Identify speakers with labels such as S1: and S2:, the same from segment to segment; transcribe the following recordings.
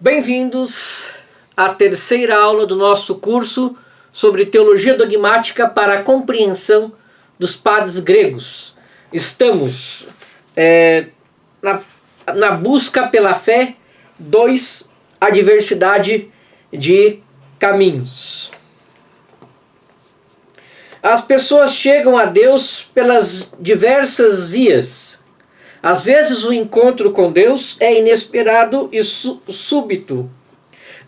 S1: Bem-vindos à terceira aula do nosso curso sobre Teologia Dogmática para a Compreensão dos Padres Gregos. Estamos na busca pela fé 2, a diversidade de caminhos. As pessoas chegam a Deus pelas diversas vias. Às vezes o encontro com Deus é inesperado e súbito.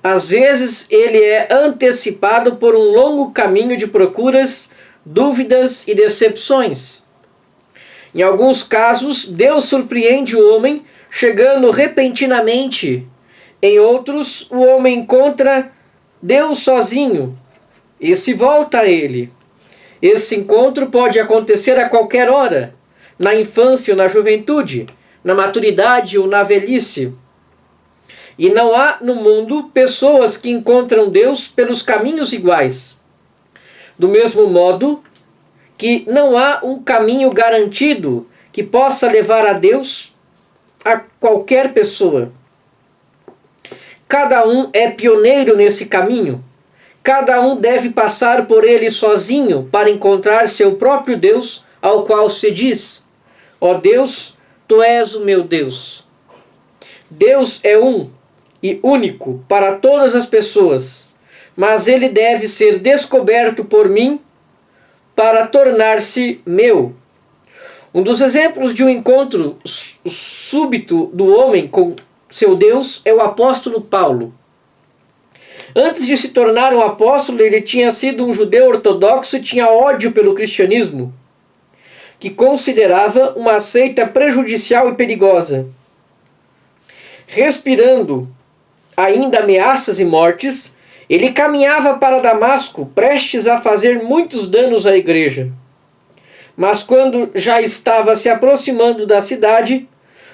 S1: Às vezes ele é antecipado por um longo caminho de procuras, dúvidas e decepções. Em alguns casos, Deus surpreende o homem chegando repentinamente. Em outros, o homem encontra Deus sozinho e se volta a Ele. Esse encontro pode acontecer a qualquer hora, na infância ou na juventude, na maturidade ou na velhice. E não há no mundo pessoas que encontram Deus pelos caminhos iguais. Do mesmo modo que não há um caminho garantido que possa levar a Deus a qualquer pessoa. Cada um é pioneiro nesse caminho. Cada um deve passar por ele sozinho para encontrar seu próprio Deus, ao qual se diz: ó Deus, tu és o meu Deus. Deus é um e único para todas as pessoas, mas ele deve ser descoberto por mim para tornar-se meu. Um dos exemplos de um encontro súbito do homem com seu Deus é o apóstolo Paulo. Antes de se tornar um apóstolo, ele tinha sido um judeu ortodoxo e tinha ódio pelo cristianismo, que considerava uma seita prejudicial e perigosa. Respirando ainda ameaças e mortes, ele caminhava para Damasco, prestes a fazer muitos danos à igreja. Mas quando já estava se aproximando da cidade,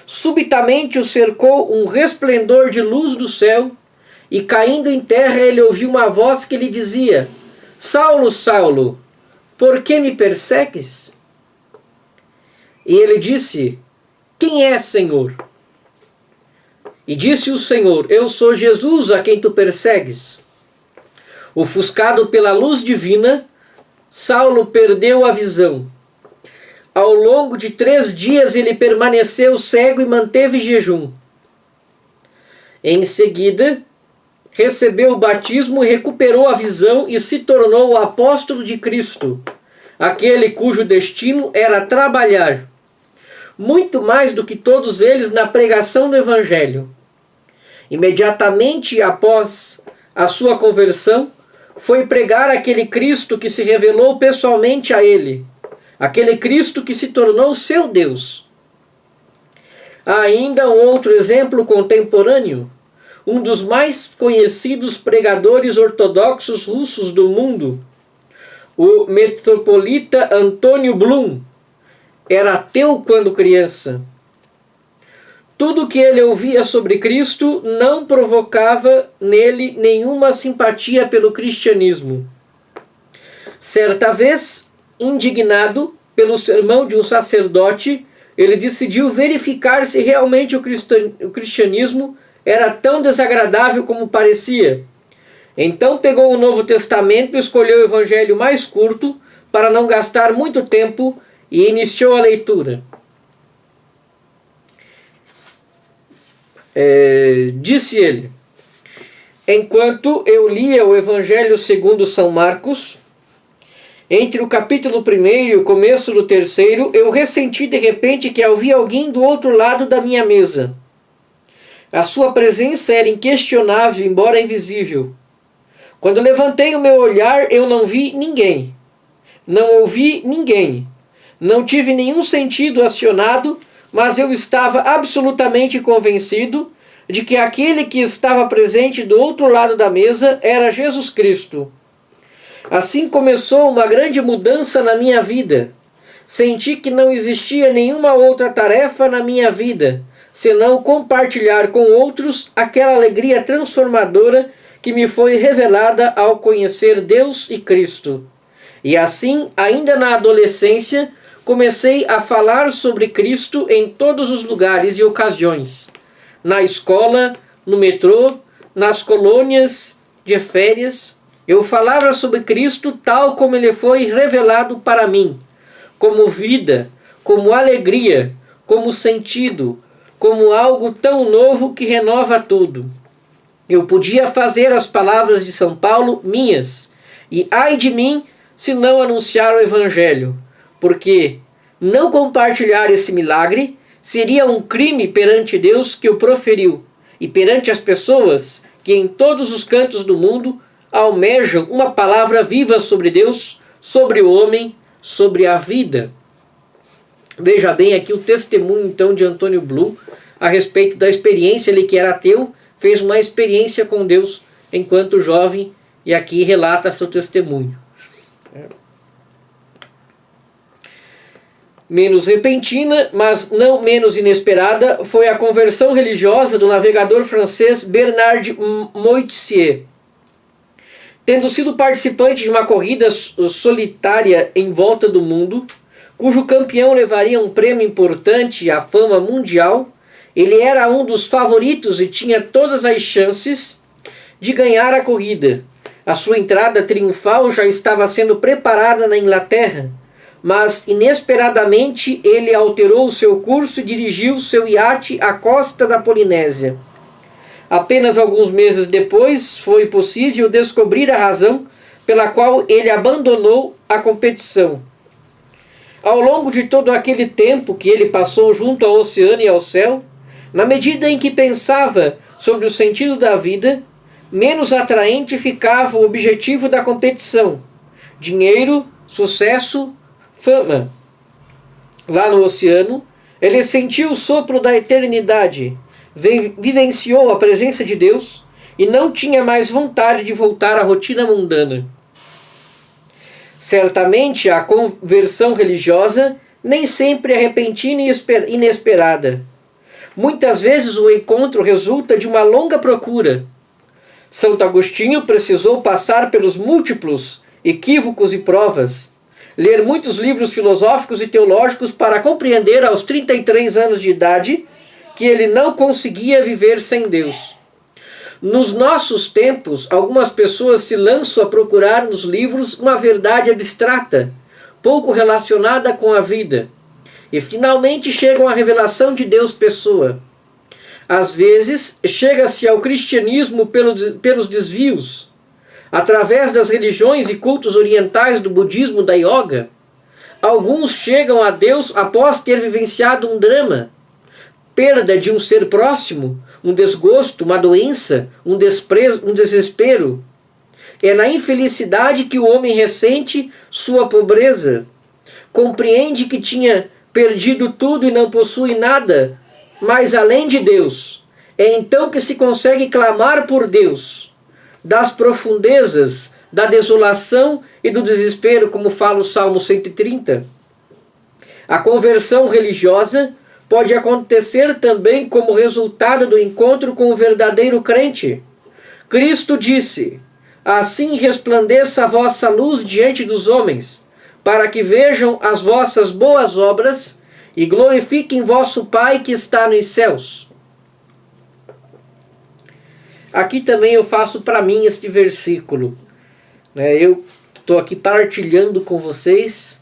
S1: subitamente o cercou um resplendor de luz do céu, e caindo em terra ele ouviu uma voz que lhe dizia: Saulo, Saulo, por que me persegues? E ele disse: quem é, Senhor? E disse o Senhor: eu sou Jesus a quem tu persegues. Ofuscado pela luz divina, Saulo perdeu a visão. Ao longo de 3 dias ele permaneceu cego e manteve jejum. Em seguida, recebeu o batismo e recuperou a visão e se tornou o apóstolo de Cristo, aquele cujo destino era trabalhar muito mais do que todos eles na pregação do Evangelho. Imediatamente após a sua conversão, foi pregar aquele Cristo que se revelou pessoalmente a ele, aquele Cristo que se tornou seu Deus. Há ainda um outro exemplo contemporâneo, um dos mais conhecidos pregadores ortodoxos russos do mundo, o metropolita Antônio Blum. Era ateu quando criança. Tudo que ele ouvia sobre Cristo não provocava nele nenhuma simpatia pelo cristianismo. Certa vez, indignado pelo sermão de um sacerdote, ele decidiu verificar se realmente o cristianismo era tão desagradável como parecia. Então pegou o Novo Testamento e escolheu o evangelho mais curto para não gastar muito tempo e iniciou a leitura. Disse ele: enquanto eu lia o Evangelho segundo São Marcos, entre o capítulo 1 e o começo do 3, eu ressenti de repente que havia alguém do outro lado da minha mesa. A sua presença era inquestionável, embora invisível. Quando levantei o meu olhar, eu não vi ninguém. Não ouvi ninguém. Não tive nenhum sentido acionado, mas eu estava absolutamente convencido de que aquele que estava presente do outro lado da mesa era Jesus Cristo. Assim começou uma grande mudança na minha vida. Senti que não existia nenhuma outra tarefa na minha vida, senão compartilhar com outros aquela alegria transformadora que me foi revelada ao conhecer Deus e Cristo. E assim, ainda na adolescência, comecei a falar sobre Cristo em todos os lugares e ocasiões. Na escola, no metrô, nas colônias de férias, eu falava sobre Cristo tal como ele foi revelado para mim, como vida, como alegria, como sentido, como algo tão novo que renova tudo. Eu podia fazer as palavras de São Paulo minhas, e ai de mim se não anunciar o Evangelho, porque não compartilhar esse milagre seria um crime perante Deus que o proferiu, e perante as pessoas que em todos os cantos do mundo almejam uma palavra viva sobre Deus, sobre o homem, sobre a vida. Veja bem aqui o testemunho então de Antônio Blum a respeito da experiência. Ele que era ateu, fez uma experiência com Deus enquanto jovem, e aqui relata seu testemunho. Menos repentina, mas não menos inesperada, foi a conversão religiosa do navegador francês Bernard Moitessier. Tendo sido participante de uma corrida solitária em volta do mundo, cujo campeão levaria um prêmio importante e a fama mundial, ele era um dos favoritos e tinha todas as chances de ganhar a corrida. A sua entrada triunfal já estava sendo preparada na Inglaterra, mas inesperadamente ele alterou seu curso e dirigiu seu iate à costa da Polinésia. Apenas alguns meses depois foi possível descobrir a razão pela qual ele abandonou a competição. Ao longo de todo aquele tempo que ele passou junto ao oceano e ao céu, na medida em que pensava sobre o sentido da vida, menos atraente ficava o objetivo da competição: dinheiro, sucesso, fama. Lá no oceano, ele sentiu o sopro da eternidade, vivenciou a presença de Deus e não tinha mais vontade de voltar à rotina mundana. Certamente a conversão religiosa nem sempre é repentina e inesperada. Muitas vezes o encontro resulta de uma longa procura. Santo Agostinho precisou passar pelos múltiplos equívocos e provas, ler muitos livros filosóficos e teológicos para compreender aos 33 anos de idade que ele não conseguia viver sem Deus. Nos nossos tempos, algumas pessoas se lançam a procurar nos livros uma verdade abstrata, pouco relacionada com a vida, e finalmente chegam à revelação de Deus pessoa. Às vezes, chega-se ao cristianismo pelos desvios, através das religiões e cultos orientais do budismo, da yoga. Alguns chegam a Deus após ter vivenciado um drama, perda de um ser próximo, um desgosto, uma doença, um desprezo, um desespero. É na infelicidade que o homem ressente sua pobreza, compreende que tinha perdido tudo e não possui nada, mas além de Deus. É então que se consegue clamar por Deus, das profundezas, da desolação e do desespero, como fala o Salmo 130. A conversão religiosa pode acontecer também como resultado do encontro com o verdadeiro crente. Cristo disse: assim resplandeça a vossa luz diante dos homens, para que vejam as vossas boas obras e glorifiquem vosso Pai que está nos céus. Aqui também eu faço para mim este versículo. Eu estou aqui partilhando com vocês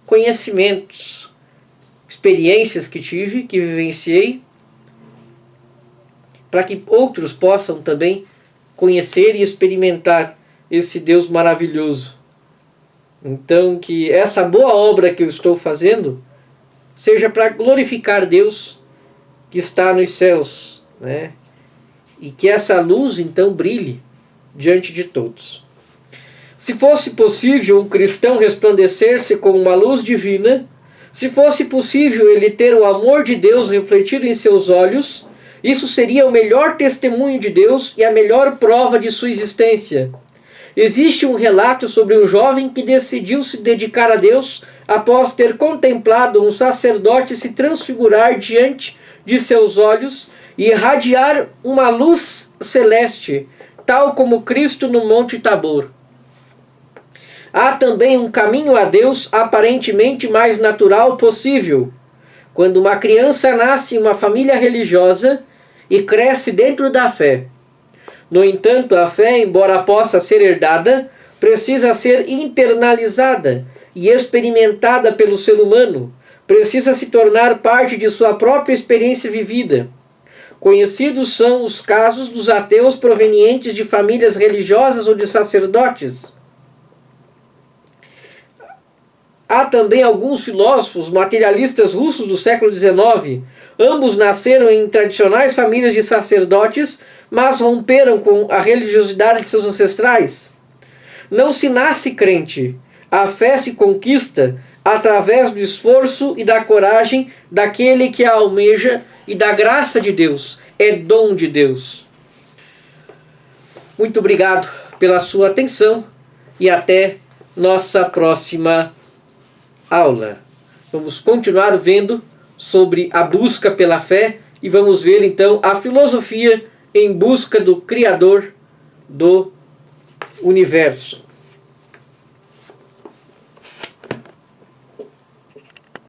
S1: conhecimentos, experiências que tive, que vivenciei, para que outros possam também conhecer e experimentar esse Deus maravilhoso. Então, que essa boa obra que eu estou fazendo seja para glorificar Deus que está nos céus, E que essa luz, então, brilhe diante de todos. Se fosse possível um cristão resplandecer-se com uma luz divina, se fosse possível ele ter o amor de Deus refletido em seus olhos, isso seria o melhor testemunho de Deus e a melhor prova de sua existência. Existe um relato sobre um jovem que decidiu se dedicar a Deus após ter contemplado um sacerdote se transfigurar diante de seus olhos e irradiar uma luz celeste, tal como Cristo no Monte Tabor. Há também um caminho a Deus aparentemente mais natural possível. Quando uma criança nasce em uma família religiosa e cresce dentro da fé, No entanto, a fé, embora possa ser herdada, precisa ser internalizada e experimentada pelo ser humano, precisa se tornar parte de sua própria experiência vivida. Conhecidos são os casos dos ateus provenientes de famílias religiosas ou de sacerdotes. Há também alguns filósofos materialistas russos do século XIX. Ambos nasceram em tradicionais famílias de sacerdotes, mas romperam com a religiosidade de seus ancestrais. Não se nasce crente. A fé se conquista através do esforço e da coragem daquele que a almeja e da graça de Deus. É dom de Deus. Muito obrigado pela sua atenção e até nossa próxima aula. Vamos continuar vendo sobre a busca pela fé e vamos ver então a filosofia em busca do Criador do universo.